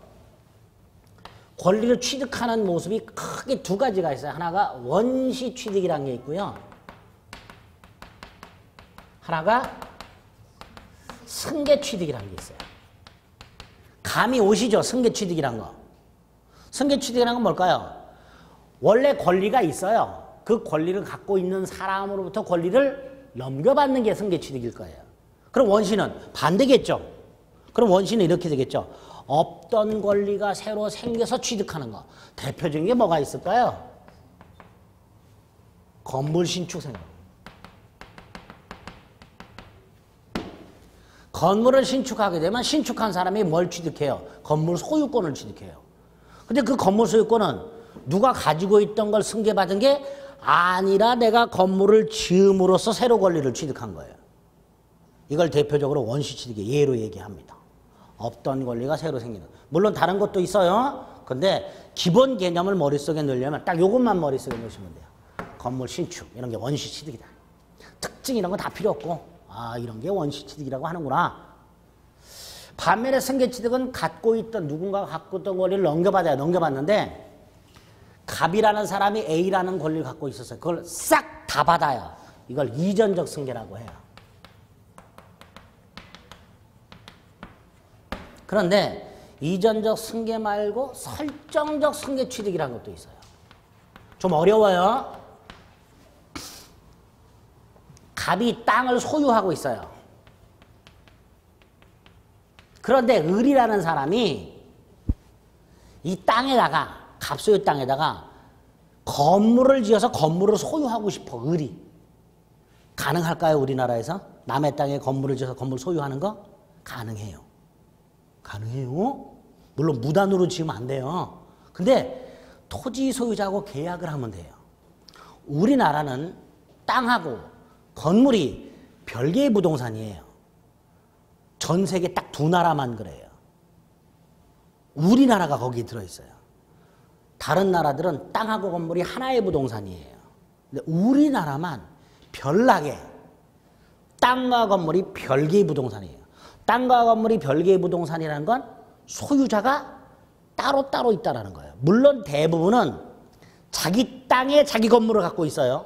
권리를 취득하는 모습이 크게 두 가지가 있어요. 하나가 원시 취득이라는 게 있고요. 하나가 승계 취득이라는 게 있어요. 감이 오시죠? 승계 취득이라는 거. 승계 취득이라는 건 뭘까요? 원래 권리가 있어요. 그 권리를 갖고 있는 사람으로부터 권리를 넘겨받는 게 승계 취득일 거예요. 그럼 원시는 반대겠죠? 그럼 원시는 이렇게 되겠죠? 없던 권리가 새로 생겨서 취득하는 거. 대표적인 게 뭐가 있을까요? 건물 신축 생각. 건물을 신축하게 되면 신축한 사람이 뭘 취득해요? 건물 소유권을 취득해요. 근데 그 건물 소유권은 누가 가지고 있던 걸 승계받은 게 아니라 내가 건물을 지음으로써 새로 권리를 취득한 거예요. 이걸 대표적으로 원시 취득의 예로 얘기합니다. 없던 권리가 새로 생기는. 물론 다른 것도 있어요. 근데 기본 개념을 머릿속에 넣으려면 딱 이것만 머릿속에 넣으시면 돼요. 건물 신축 이런 게 원시 취득이다. 특징 이런 거 다 필요 없고 아 이런 게 원시 취득이라고 하는구나. 반면에 승계 취득은 갖고 있던 누군가가 갖고 있던 권리를 넘겨받아요. 넘겨받는데 갑이라는 사람이 A라는 권리를 갖고 있었어요. 그걸 싹 다 받아요. 이걸 이전적 승계라고 해요. 그런데 이전적 승계 말고 설정적 승계 취득이라는 것도 있어요. 좀 어려워요. 갑이 땅을 소유하고 있어요. 그런데 을이라는 사람이 이 땅에다가 갑소유 땅에다가 건물을 지어서 건물을 소유하고 싶어. 을이. 가능할까요? 우리나라에서? 남의 땅에 건물을 지어서 건물 소유하는 거? 가능해요. 가능해요. 물론 무단으로 지으면 안 돼요. 근데 토지 소유자하고 계약을 하면 돼요. 우리나라는 땅하고 건물이 별개의 부동산이에요. 전 세계 딱 두 나라만 그래요. 우리나라가 거기에 들어있어요. 다른 나라들은 땅하고 건물이 하나의 부동산이에요. 근데 우리나라만 별나게 땅과 건물이 별개의 부동산이에요. 땅과 건물이 별개의 부동산이라는 건 소유자가 따로따로 있다라는 거예요. 물론 대부분은 자기 땅에 자기 건물을 갖고 있어요.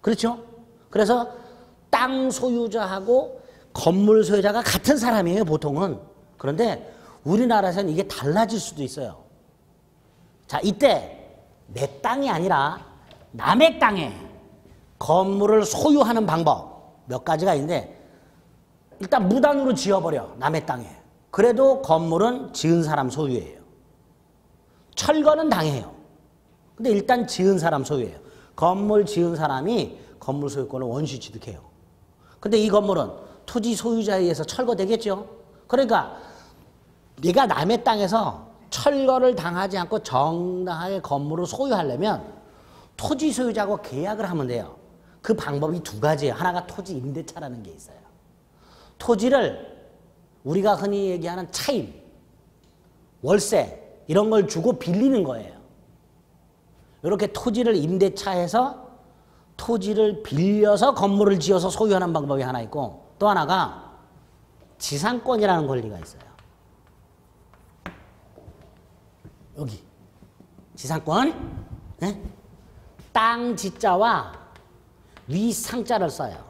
그렇죠? 그래서 땅 소유자하고 건물 소유자가 같은 사람이에요, 보통은. 그런데 우리나라에서는 이게 달라질 수도 있어요. 자, 이때 내 땅이 아니라 남의 땅에 건물을 소유하는 방법 몇 가지가 있는데, 일단 무단으로 지어버려, 남의 땅에. 그래도 건물은 지은 사람 소유예요. 철거는 당해요. 근데 일단 지은 사람 소유예요. 건물 지은 사람이 건물 소유권을 원시 취득해요. 근데 이 건물은 토지 소유자에 의해서 철거되겠죠. 그러니까 네가 남의 땅에서 철거를 당하지 않고 정당하게 건물을 소유하려면 토지 소유자하고 계약을 하면 돼요. 그 방법이 두 가지예요. 하나가 토지 임대차라는 게 있어요. 토지를 우리가 흔히 얘기하는 차임, 월세 이런 걸 주고 빌리는 거예요. 이렇게 토지를 임대차해서 토지를 빌려서 건물을 지어서 소유하는 방법이 하나 있고, 또 하나가 지상권이라는 권리가 있어요. 여기 지상권, 네? 땅 지자와 위 상자를 써요.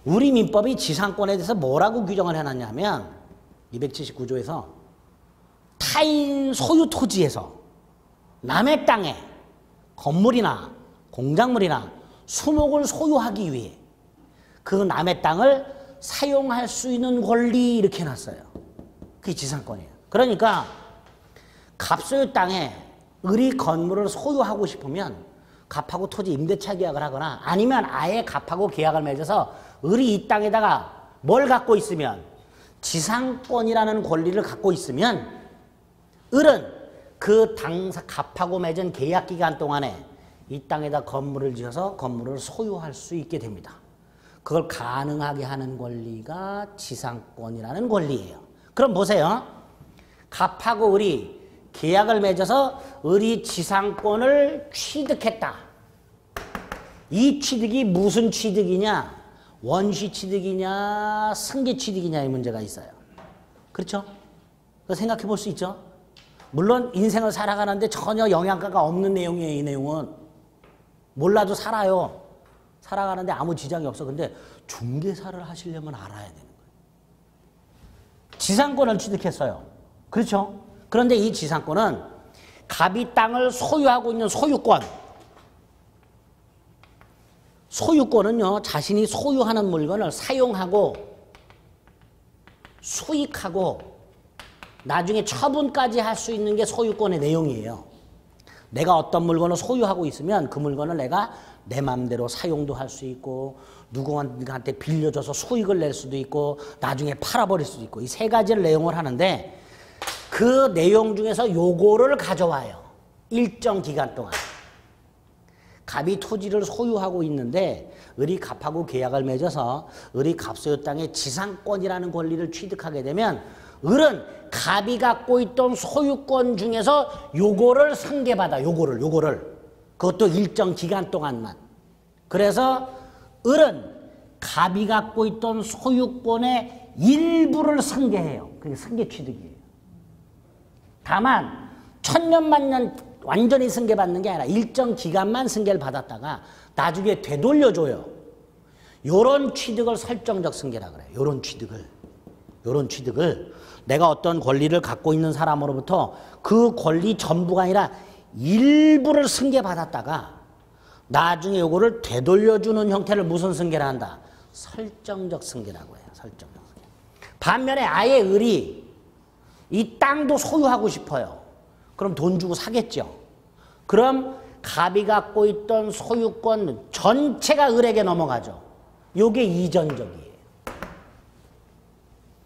우리 민법이 지상권에 대해서 뭐라고 규정을 해놨냐면 279조에서 타인 소유 토지에서 남의 땅에 건물이나 공작물이나 수목을 소유하기 위해 그 남의 땅을 사용할 수 있는 권리 이렇게 해놨어요. 그게 지상권이에요. 그러니까 갑소유 땅에 을이 건물을 소유하고 싶으면 갑하고 토지 임대차 계약을 하거나, 아니면 아예 갑하고 계약을 맺어서 을이 이 땅에다가 뭘 갖고 있으면, 지상권이라는 권리를 갖고 있으면 을은 그 당사 갑하고 맺은 계약 기간 동안에 이 땅에다 건물을 지어서 건물을 소유할 수 있게 됩니다. 그걸 가능하게 하는 권리가 지상권이라는 권리예요. 그럼 보세요. 갑하고 을이 계약을 맺어서 을이 지상권을 취득했다. 이 취득이 무슨 취득이냐? 원시 취득이냐 승계 취득이냐의 문제가 있어요. 그렇죠? 생각해 볼 수 있죠? 물론 인생을 살아가는데 전혀 영향가가 없는 내용이에요. 이 내용은 몰라도 살아요. 살아가는데 아무 지장이 없어. 근데 중개사를 하시려면 알아야 되는 거예요. 지상권을 취득했어요. 그렇죠? 그런데 이 지상권은 갑이 땅을 소유하고 있는 소유권, 소유권은요, 자신이 소유하는 물건을 사용하고 수익하고 나중에 처분까지 할 수 있는 게 소유권의 내용이에요. 내가 어떤 물건을 소유하고 있으면 그 물건을 내가 내 마음대로 사용도 할 수 있고, 누구한테 빌려줘서 수익을 낼 수도 있고, 나중에 팔아버릴 수도 있고, 이 세 가지를 내용을 하는데, 그 내용 중에서 요거를 가져와요. 일정 기간 동안. 갑이 토지를 소유하고 있는데 을이 갑하고 계약을 맺어서 을이 갑소유 땅의 지상권이라는 권리를 취득하게 되면 을은 갑이 갖고 있던 소유권 중에서 요거를 승계받아. 요거를. 그것도 일정 기간 동안만. 그래서 을은 갑이 갖고 있던 소유권의 일부를 승계해요. 그게 승계 취득이에요. 다만 천년만년 완전히 승계받는 게 아니라 일정 기간만 승계를 받았다가 나중에 되돌려줘요. 요런 취득을 설정적 승계라 그래요. 요런 취득을 내가 어떤 권리를 갖고 있는 사람으로부터 그 권리 전부가 아니라 일부를 승계받았다가 나중에 요거를 되돌려주는 형태를 무슨 승계라 한다? 설정적 승계라고 해요. 설정적 승계. 반면에 아예 을이 이 땅도 소유하고 싶어요. 그럼 돈 주고 사겠죠. 그럼 갑이 갖고 있던 소유권 전체가 을에게 넘어가죠. 요게 이전적이에요.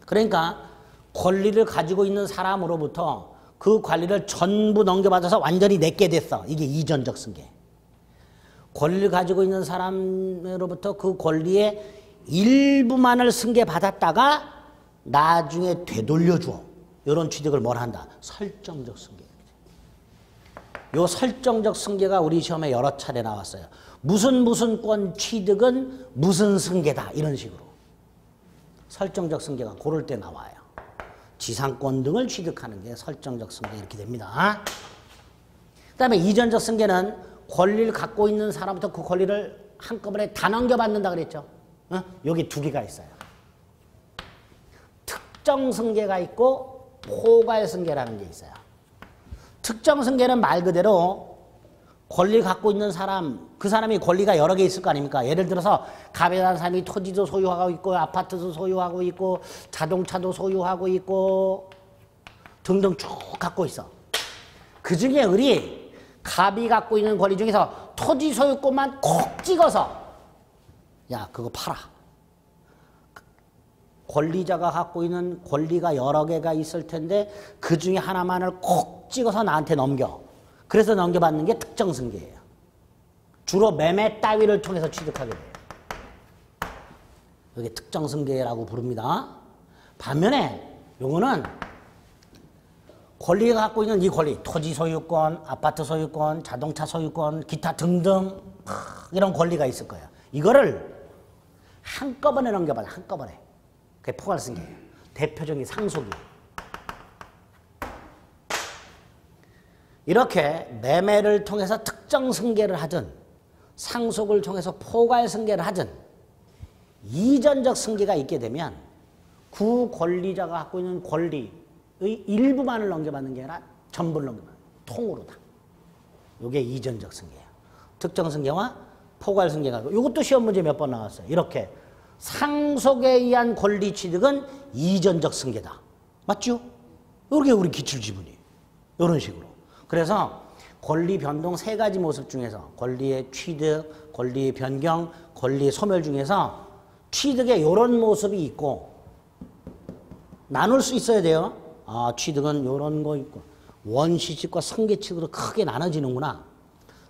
그러니까 권리를 가지고 있는 사람으로부터 그 권리를 전부 넘겨받아서 완전히 내게 됐어. 이게 이전적 승계. 권리를 가지고 있는 사람으로부터 그 권리의 일부만을 승계받았다가 나중에 되돌려줘. 이런 취득을 뭘 한다? 설정적 승계. 요 설정적 승계가 우리 시험에 여러 차례 나왔어요. 무슨 권 취득은 무슨 승계다. 이런 식으로. 설정적 승계가 고를 때 나와요. 지상권 등을 취득하는 게 설정적 승계 이렇게 됩니다. 그 다음에 이전적 승계는 권리를 갖고 있는 사람부터 그 권리를 한꺼번에 다 넘겨받는다 그랬죠. 여기 두 개가 있어요. 특정 승계가 있고 포괄 승계라는 게 있어요. 특정 승계는 말 그대로 권리를 갖고 있는 사람, 그 사람이 권리가 여러 개 있을 거 아닙니까? 예를 들어서 가베라는 사람이 토지도 소유하고 있고 아파트도 소유하고 있고 자동차도 소유하고 있고 등등 쭉 갖고 있어. 그중에 을이 갑이 갖고 있는 권리 중에서 토지 소유권만 콕 찍어서 야 그거 팔아. 권리자가 갖고 있는 권리가 여러 개가 있을 텐데 그 중에 하나만을 콕 찍어서 나한테 넘겨. 그래서 넘겨받는 게 특정 승계예요. 주로 매매 따위를 통해서 취득하게 돼요. 이게 특정 승계라고 부릅니다. 반면에 요거는 권리가 갖고 있는 이 권리, 토지 소유권, 아파트 소유권, 자동차 소유권, 기타 등등 이런 권리가 있을 거예요. 이거를 한꺼번에 넘겨받아, 한꺼번에. 그게 포괄 승계예요. 대표적인 상속이. 이렇게 매매를 통해서 특정 승계를 하든 상속을 통해서 포괄 승계를 하든 이전적 승계가 있게 되면 구 권리자가 갖고 있는 권리의 일부만을 넘겨받는 게 아니라 전부를 넘겨받는 통으로 다. 이게 이전적 승계예요. 특정 승계와 포괄 승계가 이것도 시험 문제 몇 번 나왔어요. 이렇게 상속에 의한 권리 취득은 이전적 승계다. 맞죠? 이게 우리 기출지문이에요. 이런 식으로. 그래서 권리 변동 세 가지 모습 중에서 권리의 취득, 권리의 변경, 권리의 소멸 중에서 취득에 이런 모습이 있고 나눌 수 있어야 돼요. 아, 취득은 이런 거 있고 원시취득과 승계취득으로 크게 나눠지는구나.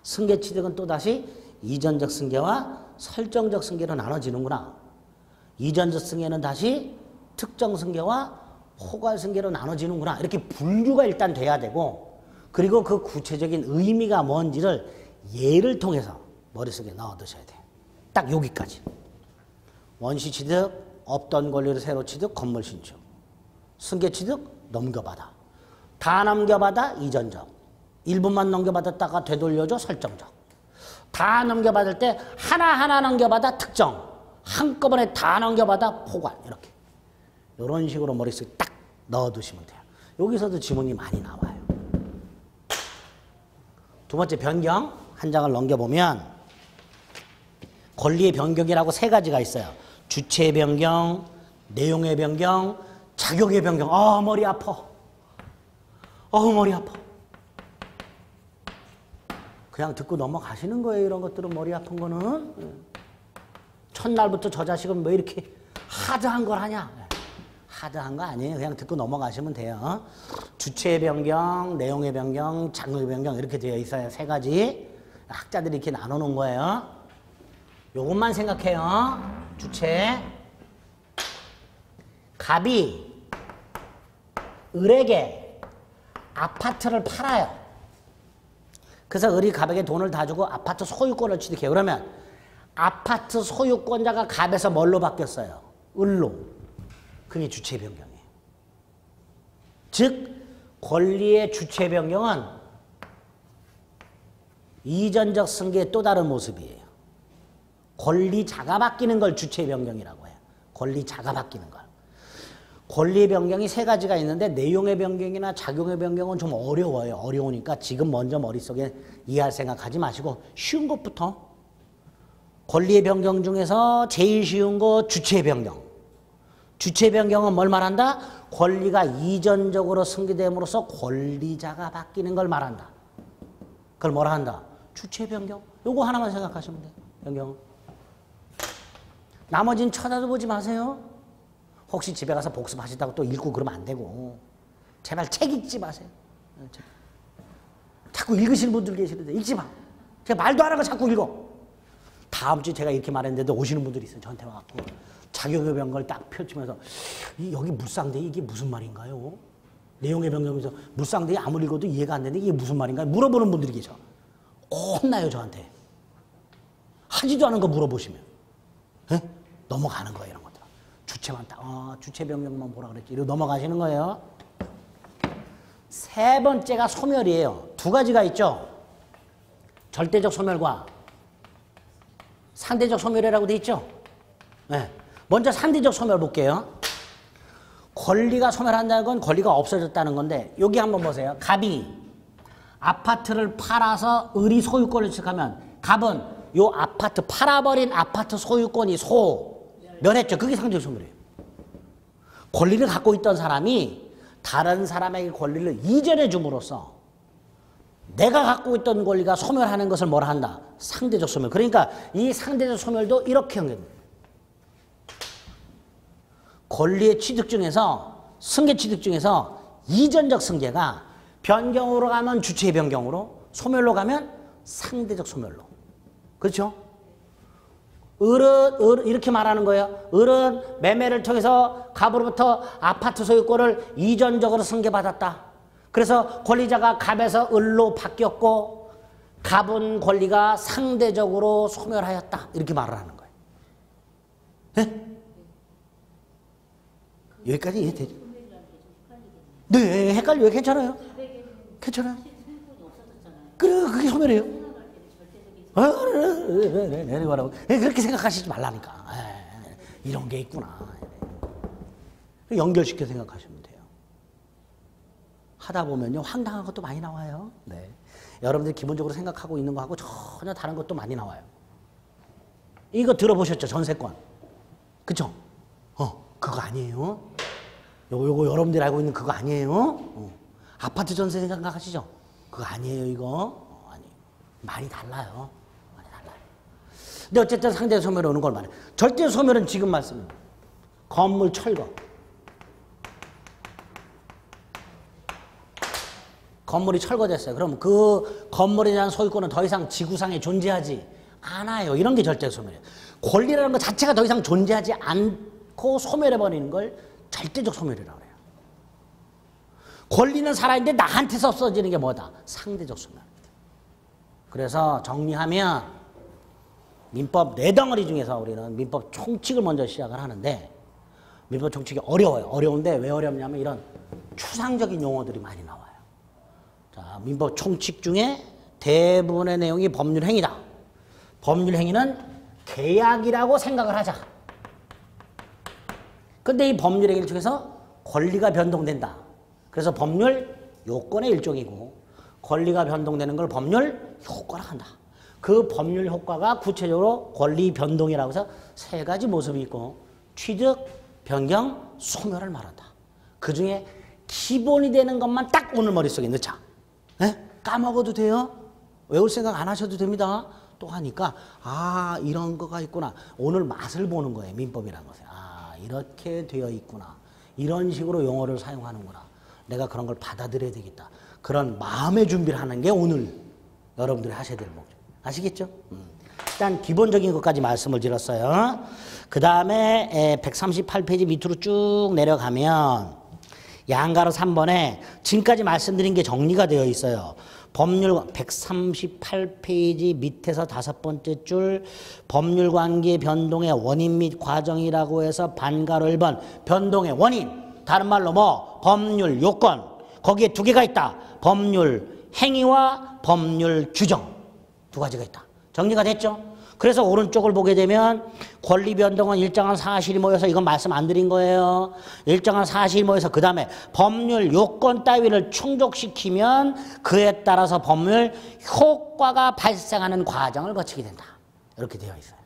승계취득은 또다시 이전적 승계와 설정적 승계로 나눠지는구나. 이전적 승계는 다시 특정 승계와 포괄 승계로 나눠지는구나. 이렇게 분류가 일단 돼야 되고 그리고 그 구체적인 의미가 뭔지를 예를 통해서 머릿속에 넣어두셔야 돼요. 딱 여기까지. 원시취득, 없던 권리를 새로 취득, 건물 신축. 승계취득, 넘겨받아. 다 넘겨받아, 이전적. 일부만 넘겨받았다가 되돌려줘, 설정적. 다 넘겨받을 때 하나하나 넘겨받아, 특정. 한꺼번에 다 넘겨받아, 포괄. 이렇게. 이런 식으로 머릿속에 딱 넣어두시면 돼요. 여기서도 지문이 많이 나와요. 두 번째 변경 한 장을 넘겨보면 권리의 변경이라고 세 가지가 있어요. 주체의 변경, 내용의 변경, 작용의 변경. 아 머리 아파. 머리 아파. 그냥 듣고 넘어가시는 거예요. 이런 것들은 머리 아픈 거는. 첫날부터 저 자식은 왜 이렇게 하드한 걸 하냐. 하드한 거 아니에요. 그냥 듣고 넘어가시면 돼요. 주체의 변경, 내용의 변경, 작용의 변경 이렇게 되어 있어요. 세 가지. 학자들이 이렇게 나눠놓은 거예요. 요것만 생각해요. 주체. 갑이 을에게 아파트를 팔아요. 그래서 을이 갑에게 돈을 다 주고 아파트 소유권을 취득해요. 그러면 아파트 소유권자가 갑에서 뭘로 바뀌었어요? 을로. 그게 주체 변경이에요. 즉 권리의 주체 변경은 이전적 승계의 또 다른 모습이에요. 권리자가 바뀌는 걸 주체 변경이라고 해요. 권리자가 바뀌는 걸. 권리의 변경이 세 가지가 있는데 내용의 변경이나 작용의 변경은 좀 어려워요. 어려우니까 지금 먼저 머릿속에 이해할 생각하지 마시고 쉬운 것부터. 권리의 변경 중에서 제일 쉬운 거 주체 변경. 주체 변경은 뭘 말한다? 권리가 이전적으로 승계됨으로써 권리자가 바뀌는 걸 말한다. 그걸 뭐라 한다? 주체 변경. 요거 하나만 생각하시면 돼요. 변경. 나머지는 쳐다도 보지 마세요. 혹시 집에 가서 복습하시다고 또 읽고 그러면 안 되고. 제발 책 읽지 마세요. 자꾸 읽으시는 분들 계시는데 읽지 마. 제가 말도 안 하고 자꾸 읽어. 다음 주에 제가 이렇게 말했는데도 오시는 분들이 있어요. 저한테 와갖고. 작용의 변경을 딱 펼치면서 여기 물상대에 이게 무슨 말인가요? 내용의 변경에서 물상대에 아무리 읽어도 이해가 안 되는데 이게 무슨 말인가요? 물어보는 분들이 계셔. 혼나요 저한테. 하지도 않은 거 물어보시면. 에? 넘어가는 거예요 이런 것들. 주체만 딱, 주체 변경만 보라 그랬지. 이러고 넘어가시는 거예요. 세 번째가 소멸이에요. 두 가지가 있죠. 절대적 소멸과 상대적 소멸이라고 돼 있죠. 네. 먼저 상대적 소멸 볼게요. 권리가 소멸한다는 건 권리가 없어졌다는 건데 여기 한번 보세요. 갑이 아파트를 팔아서 을이 소유권을 취득하면 갑은 요 아파트 팔아버린 아파트 소유권이 소멸했죠. 그게 상대적 소멸이에요. 권리를 갖고 있던 사람이 다른 사람에게 권리를 이전해 줌으로써 내가 갖고 있던 권리가 소멸하는 것을 뭐라 한다? 상대적 소멸. 그러니까 이 상대적 소멸도 이렇게 연결됩니다. 권리의 취득 중에서 승계 취득 중에서 이전적 승계가 변경으로 가면 주체의 변경으로, 소멸로 가면 상대적 소멸로. 그렇죠? 을은 이렇게 말하는 거예요. 을은 매매를 통해서 갑으로부터 아파트 소유권을 이전적으로 승계받았다. 그래서 권리자가 갑에서 을로 바뀌었고 갑은 권리가 상대적으로 소멸하였다. 이렇게 말을 하는 거예요. 네? 여기까지 이해되죠? 네, 헷갈려요. 괜찮아요. 괜찮아요. 그래, 그게 소멸이에요. 그렇게 생각하시지 말라니까. 이런 게 있구나. 연결시켜 생각하시면 돼요. 하다 보면요, 황당한 것도 많이 나와요. 네. 여러분들이 기본적으로 생각하고 있는 거하고 전혀 다른 것도 많이 나와요. 이거 들어보셨죠? 전세권. 그쵸? 그거 아니에요. 요거 여러분들이 알고 있는 그거 아니에요. 아파트 전세 생각하시죠? 그거 아니에요, 이거. 아니에요. 많이 달라요. 많이 달라요. 근데 어쨌든 상대 소멸이 오는 걸 말해요. 절대 소멸은 지금 말씀입니다. 건물 철거. 건물이 철거됐어요. 그럼 그 건물에 대한 소유권은 더 이상 지구상에 존재하지 않아요. 이런 게 절대 소멸이에요. 권리라는 것 자체가 더 이상 존재하지 않고 소멸해버리는 걸 절대적 소멸이라고 해요. 권리는 살아있는데 나한테서 없어지는 게 뭐다? 상대적 소멸. 그래서 정리하면 민법 네 덩어리 중에서 우리는 민법 총칙을 먼저 시작을 하는데 민법 총칙이 어려워요. 어려운데 왜 어렵냐면 이런 추상적인 용어들이 많이 나와요. 자, 민법 총칙 중에 대부분의 내용이 법률 행위다. 법률 행위는 계약이라고 생각을 하자. 근데 이 법률 행위를 통해서 권리가 변동된다. 그래서 법률 요건의 일종이고 권리가 변동되는 걸 법률 효과라 한다. 그 법률 효과가 구체적으로 권리 변동이라고 해서 세 가지 모습이 있고 취득, 변경, 소멸을 말한다. 그 중에 기본이 되는 것만 딱 오늘 머릿속에 넣자. 에? 까먹어도 돼요. 외울 생각 안 하셔도 됩니다. 또 하니까 이런 거가 있구나. 오늘 맛을 보는 거예요. 민법이라는 것은. 이렇게 되어 있구나. 이런 식으로 용어를 사용하는구나. 내가 그런 걸 받아들여야 되겠다. 그런 마음의 준비를 하는 게 오늘 여러분들이 하셔야 될 목적. 아시겠죠? 일단 기본적인 것까지 말씀을 드렸어요. 그 다음에 138페이지 밑으로 쭉 내려가면 양가로 3번에 지금까지 말씀드린 게 정리가 되어 있어요. 법률 138페이지 밑에서 5번째 줄 법률관계 변동의 원인 및 과정이라고 해서 반가로 1번 변동의 원인 다른 말로 뭐 법률 요건 거기에 두 개가 있다. 법률 행위와 법률 규정 두 가지가 있다. 정리가 됐죠? 그래서 오른쪽을 보게 되면 권리 변동은 일정한 사실이 모여서 이건 말씀 안 드린 거예요. 일정한 사실이 모여서 그 다음에 법률 요건 따위를 충족시키면 그에 따라서 법률 효과가 발생하는 과정을 거치게 된다. 이렇게 되어 있어요.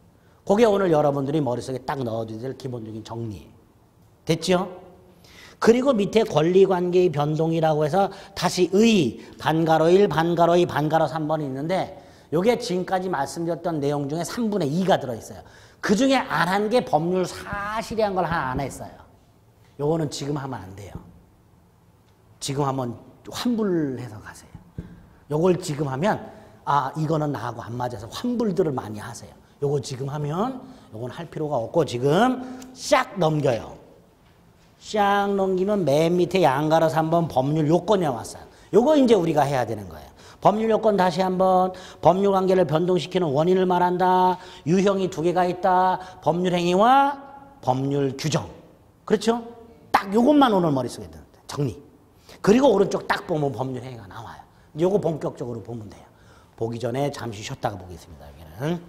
그게 오늘 여러분들이 머릿속에 딱 넣어둬야 될 기본적인 정리. 됐죠? 그리고 밑에 권리관계의 변동이라고 해서 다시 의, 반가로 1, 반가로 2, 반가로 3번이 있는데 요게 지금까지 말씀드렸던 내용 중에 3분의 2가 들어있어요. 그 중에 안 한 게 법률 사실이란 걸 하나 안 했어요. 요거는 지금 하면 안 돼요. 지금 하면 환불해서 가세요. 요걸 지금 하면 이거는 나하고 안 맞아서 환불들을 많이 하세요. 요거 지금 하면 요건 할 필요가 없고 지금 싹 넘겨요. 싹 넘기면 맨 밑에 양가로 3번 법률 요건이 나왔어요. 요거 이제 우리가 해야 되는 거예요. 법률 요건 다시 한번 법률 관계를 변동시키는 원인을 말한다. 유형이 두 개가 있다. 법률 행위와 법률 규정. 그렇죠? 딱 요것만 오늘 머릿속에 드는 정리. 그리고 오른쪽 딱 보면 법률행위가 나와요. 요거 본격적으로 보면 돼요. 보기 전에 잠시 쉬었다가 보겠습니다. 여기는.